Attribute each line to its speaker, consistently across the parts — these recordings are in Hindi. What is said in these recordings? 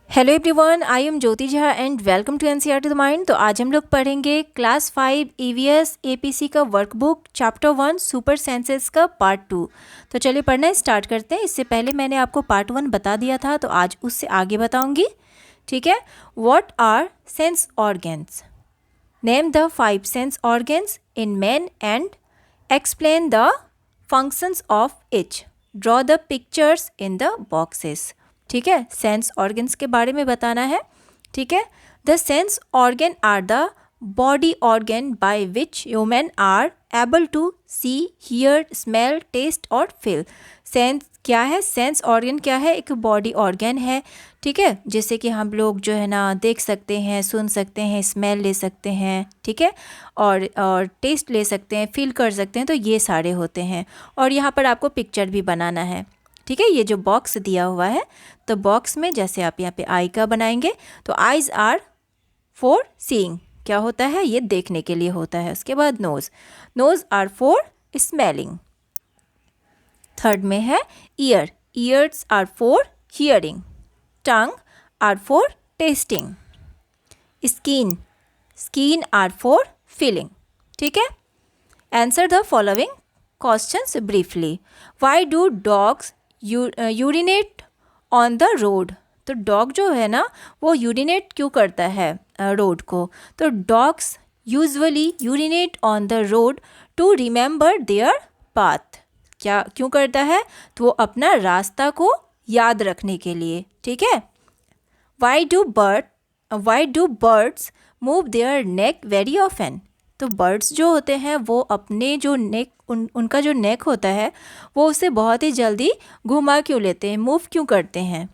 Speaker 1: Hello everyone, I am Jyoti Jha and welcome to NCERT the mind. तो आज हम लोग पढ़ेंगे क्लास 5 ईवीएस एपीसी का वर्कबुक चैप्टर 1 सुपर सेंसेस का पार्ट 2। तो चलिए पढ़ना स्टार्ट करते हैं। इससे पहले मैंने आपको पार्ट 1 बता दिया था, तो आज उससे आगे बताऊंगी। ठीक है। What are sense organs? Name the 5 sense organs in man and explain the functions of each. Draw the pictures in the boxes. ठीक है, सेंस ऑर्गन्स के बारे में बताना है। ठीक है। The sense organ are the body organ by which human are able to see, hear, smell, taste और फील। सेंस क्या है? सेंस ऑर्गन क्या है? एक बॉडी ऑर्गन है। ठीक है, जैसे कि हम लोग जो है ना देख सकते हैं, सुन सकते हैं, स्मेल ले सकते हैं। ठीक है, और टेस्ट ले सकते हैं, फील कर सकते हैं। तो ये सारे होते हैं। और यहाँ पर आपको पिक्चर भी बनाना है। ठीक है, ये जो बॉक्स दिया हुआ है, तो बॉक्स में जैसे आप यहाँ पे आई का बनाएंगे, तो आइज आर फॉर सीइंग, क्या होता है? ये देखने के लिए होता है। उसके बाद nose, nose are for smelling. Third में है ear, ears are for hearing. Tongue are for testing. Skin, skin are for feeling. ठीक है। Answer the following questions briefly. Why do dogs urinate on the road? तो डॉग जो है ना, वो यूरिनेट क्यों करता है रोड को? तो dogs usually urinate on the road to remember their path. क्या क्यों करता है? तो वो अपना रास्ता को याद रखने के लिए। ठीक है। Why do birds move their neck very often? तो बर्ड्स जो होते हैं वो अपने जो नेक उनका जो नेक होता है वो उसे बहुत ही जल्दी घुमा क्यों लेते हैं, मूव क्यों करते हैं?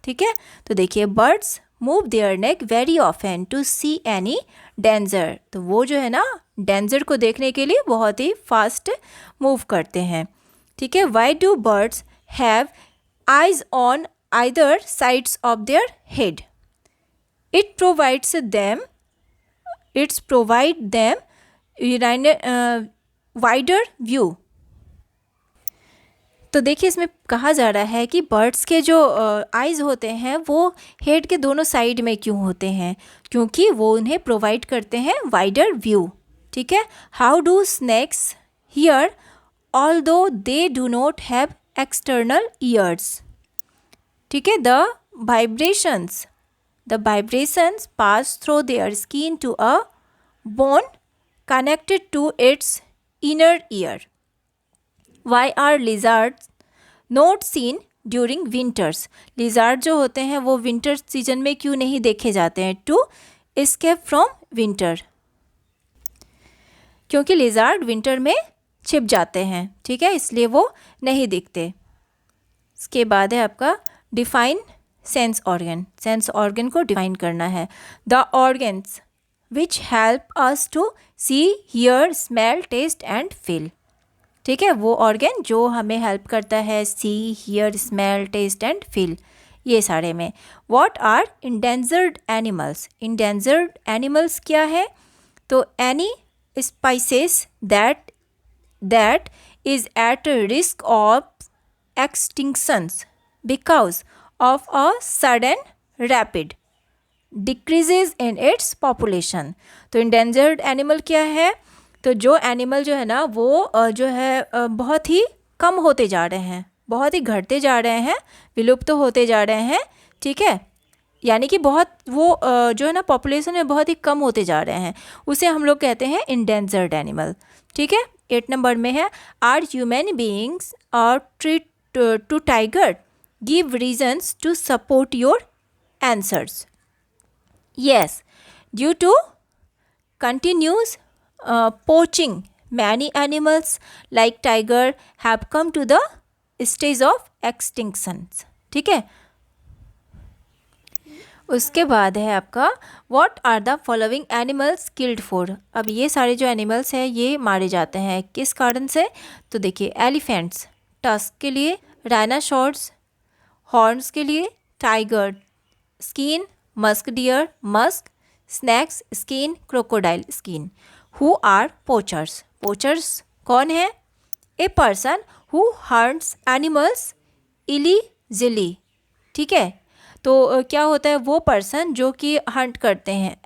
Speaker 1: ठीक है। तो देखिए, birds move their neck very often to see any danger. तो वो जो है ना, डेंजर को देखने के लिए बहुत ही फास्ट मूव करते हैं। ठीक है। Why do birds have eyes on either sides of their head? It provide them wider view। तो देखिए, इसमें कहा जा रहा है कि बर्ड्स के जो आइज़ होते हैं वो हेड के दोनों साइड में क्यों होते हैं? क्योंकि वो उन्हें प्रोवाइड करते हैं वाइडर व्यू। ठीक है। How do snakes hear although they do not have external ears? ठीक है। The vibrations pass through their skin to a bone connected to its inner ear. Why are lizards not seen during winters? Lizard जो होते हैं वो विंटर सीजन में क्यों नहीं देखे जाते हैं? To escape from winter। क्योंकि लिजार्ड विंटर में छिप जाते हैं। ठीक है, इसलिए वो नहीं दिखते। इसके बाद है आपका define sense organ. Sense organ को डिफाइन करना है। The organs which help us to see, hear, smell, taste and feel. ठीक है, वो ऑर्गन जो हमें हेल्प करता है see, hear, smell, taste and feel, ये सारे में। What are endangered animals? Endangered animals क्या है? तो any species that is at risk of extinctions because of a sudden rapid decreases in its population। तो endangered animal क्या है? तो जो एनिमल जो है ना वो जो है बहुत ही कम होते जा रहे हैं, बहुत ही घटते जा रहे हैं, विलुप्त तो होते जा रहे हैं। ठीक है, यानी कि बहुत वो जो है ना पॉपुलेशन में बहुत ही कम होते जा रहे हैं, उसे हम लोग कहते हैं इंडेंजर्ड एनिमल। ठीक है। 8 नंबर में है are human beings are treat to tiger? Give reasons to support your answers. Yes, due to continuous poaching, many animals like tiger have come to the stage of extinction। ठीक है। उसके बाद है आपका What are the following animals killed for? अब ये सारे जो एनिमल्स हैं ये मारे जाते हैं किस कारण से? तो देखिए, एलिफेंट्स टस्क के लिए, राइनासोर्स हॉर्न्स के लिए, tiger skin, musk deer musk, snakes skin, crocodile skin. Who are poachers? Poachers कौन है? A person who hurts animals illegally. ठीक है। क्या होता है, वो पर्सन जो कि हंट करते हैं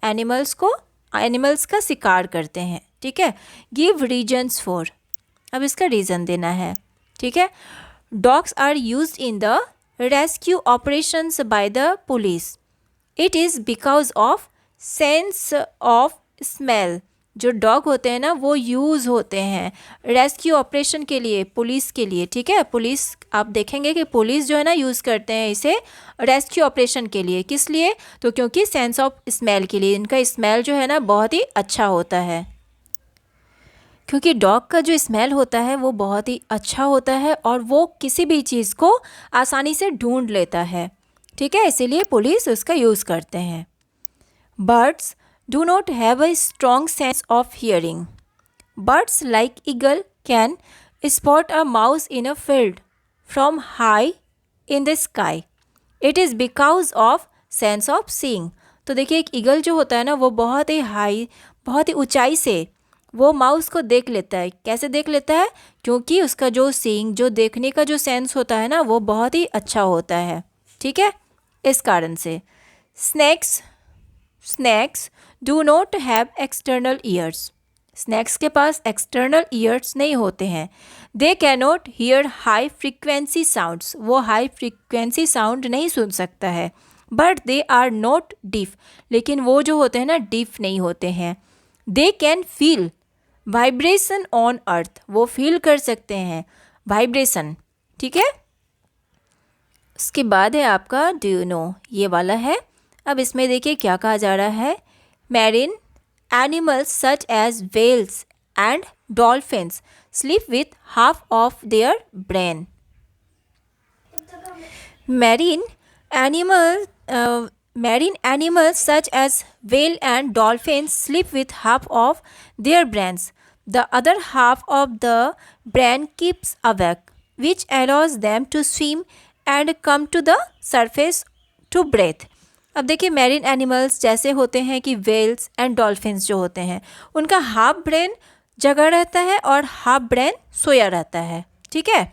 Speaker 1: एनिमल्स का शिकार करते हैं, ठीक है। गिव रीजन्स फॉर, अब इसका रीज़न देना है, ठीक है। Dogs are used in the rescue operations by the police. It is because of sense of smell. जो डॉग होते हैं ना वो यूज़ होते हैं रेस्क्यू ऑपरेशन के लिए, पुलिस के लिए, ठीक है। पुलिस, आप देखेंगे कि पुलिस जो है ना यूज़ करते हैं इसे रेस्क्यू ऑपरेशन के लिए। किस लिए? तो क्योंकि सेंस ऑफ स्मेल के लिए, इनका स्मेल जो है ना बहुत ही अच्छा होता है। क्योंकि डॉग का जो स्मेल होता है वो बहुत ही अच्छा होता है और वो किसी भी चीज़ को आसानी से ढूंढ लेता है, ठीक है, इसीलिए पुलिस उसका यूज़ करते हैं। Birds do not have a strong sense of hearing. Birds like eagle can spot a mouse in a field from high in the sky. It is because of sense of seeing. तो देखिए एक ईगल जो होता है ना वो बहुत ही हाई, बहुत ही ऊंचाई से वो माउस को देख लेता है। कैसे देख लेता है? क्योंकि उसका जो सीइंग, जो देखने का जो सेंस होता है ना वो बहुत ही अच्छा होता है, ठीक है, इस कारण से। Snakes do not have external ears. Snakes के पास एक्सटर्नल ईयर्स नहीं होते हैं। They can not hear high frequency sounds, वो हाई फ्रीक्वेंसी साउंड नहीं सुन सकता है। But they are not deaf, लेकिन वो जो होते हैं ना डीफ नहीं होते हैं। They can feel vibration on earth, वो फील कर सकते हैं वाइब्रेशन, ठीक है। उसके बाद है आपका डू यू नो, ये वाला है। अब इसमें देखिए क्या कहा जा रहा है। Marine animals such as whales and dolphins sleep with half of their brain. Marine animals such as whale and dolphins sleep with half of their brains. The other half of the brain keeps awake, which allows them to swim and come to the surface to breathe. अब देखिए मैरीन एनिमल्स जैसे होते हैं कि वेल्स एंड डॉल्फिन्स जो होते हैं उनका हाफ ब्रेन जगा रहता है और हाफ ब्रेन सोया रहता है, ठीक है।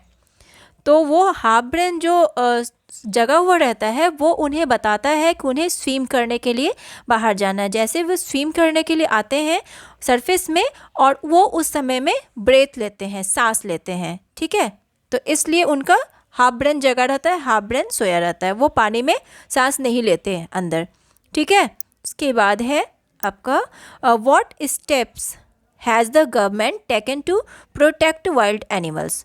Speaker 1: तो वो हाफ ब्रेन जो जगा हुआ रहता है वो उन्हें बताता है कि उन्हें स्विम करने के लिए बाहर जाना है। जैसे वो स्विम करने के लिए आते हैं सरफेस में और वो उस समय में ब्रेथ लेते हैं, सांस लेते हैं, ठीक है। तो इसलिए उनका हाफ ब्रेन जगा रहता है, हाफ ब्रेन सोया रहता है, वो पानी में सांस नहीं लेते हैं अंदर, ठीक है। उसके बाद है आपका what steps has the government taken to protect wild animals.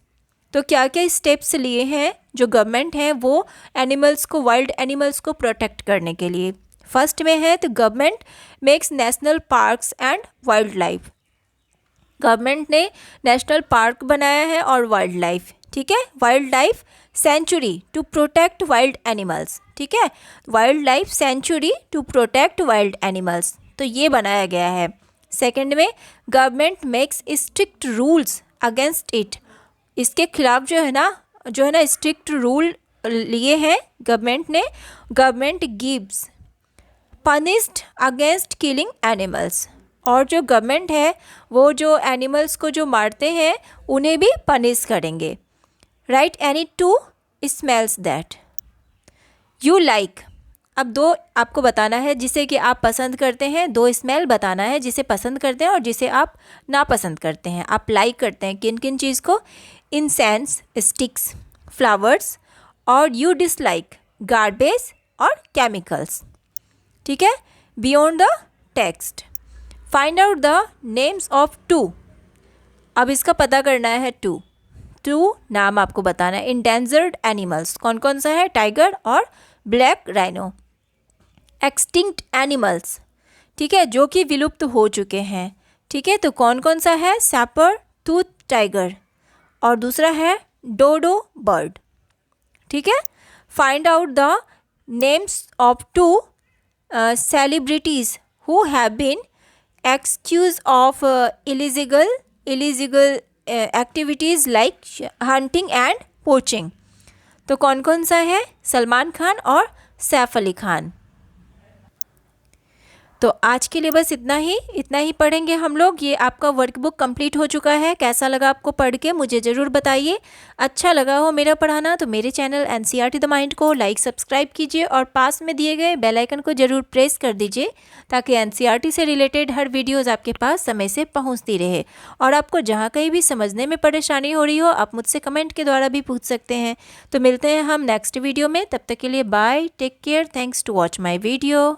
Speaker 1: तो क्या क्या स्टेप्स लिए हैं जो गवर्नमेंट है वो एनिमल्स को, वाइल्ड एनिमल्स को प्रोटेक्ट करने के लिए। फर्स्ट में है तो government makes national parks and wild life. Government ने नेशनल पार्क बनाया है और वाइल्ड लाइफ, ठीक है, wild life sanctuary to protect wild animals, ठीक है, wild life sanctuary to protect wild animals, तो ये बनाया गया है। सेकंड में government makes strict rules against it. इसके खिलाफ जो है ना स्ट्रिक्ट रूल लिए हैं गवर्नमेंट ने। Government gives punished against killing animals, और जो गवर्नमेंट है वो जो एनिमल्स को जो मारते हैं उन्हें भी पनिश करेंगे। Right any two smells that you like. अब दो आपको बताना है जिसे कि आप पसंद करते हैं, दो स्मेल बताना है जिसे पसंद करते हैं और जिसे आप नापसंद करते हैं। आप लाइक करते हैं किन किन चीज़ को? इंसेंस, स्टिक्स, फ्लावर्स, और यू डिसलाइक गार्बेज और केमिकल्स, ठीक है। Beyond the text find out the names of two. अब इसका पता करना है टू नाम आपको बताना है। इंडेंजर्ड एनिमल्स कौन कौन सा है? टाइगर और ब्लैक राइनो। एक्सटिंक्ट एनिमल्स, ठीक है, जो कि विलुप्त हो चुके हैं, ठीक है, तो कौन कौन सा है? सैपर टूथ टाइगर और दूसरा है डोडो बर्ड, ठीक है। Find out the names of two celebrities who have been excuse of illegal activities like hunting and poaching. तो कौन कौन सा है? सलमान खान और सैफ अली खान। तो आज के लिए बस इतना ही पढ़ेंगे हम लोग। ये आपका वर्कबुक कंप्लीट हो चुका है। कैसा लगा आपको पढ़ के मुझे ज़रूर बताइए। अच्छा लगा हो मेरा पढ़ाना तो मेरे चैनल एनसीईआरटी द माइंड को लाइक सब्सक्राइब कीजिए और पास में दिए गए बेल आइकन को ज़रूर प्रेस कर दीजिए ताकि एनसीईआरटी से रिलेटेड हर वीडियोज़ आपके पास समय से पहुँचती रहे। और आपको जहाँ कहीं भी समझने में परेशानी हो रही हो आप मुझसे कमेंट के द्वारा भी पूछ सकते हैं। तो मिलते हैं हम नेक्स्ट वीडियो में। तब तक के लिए bye, take care, thanks to watch my video.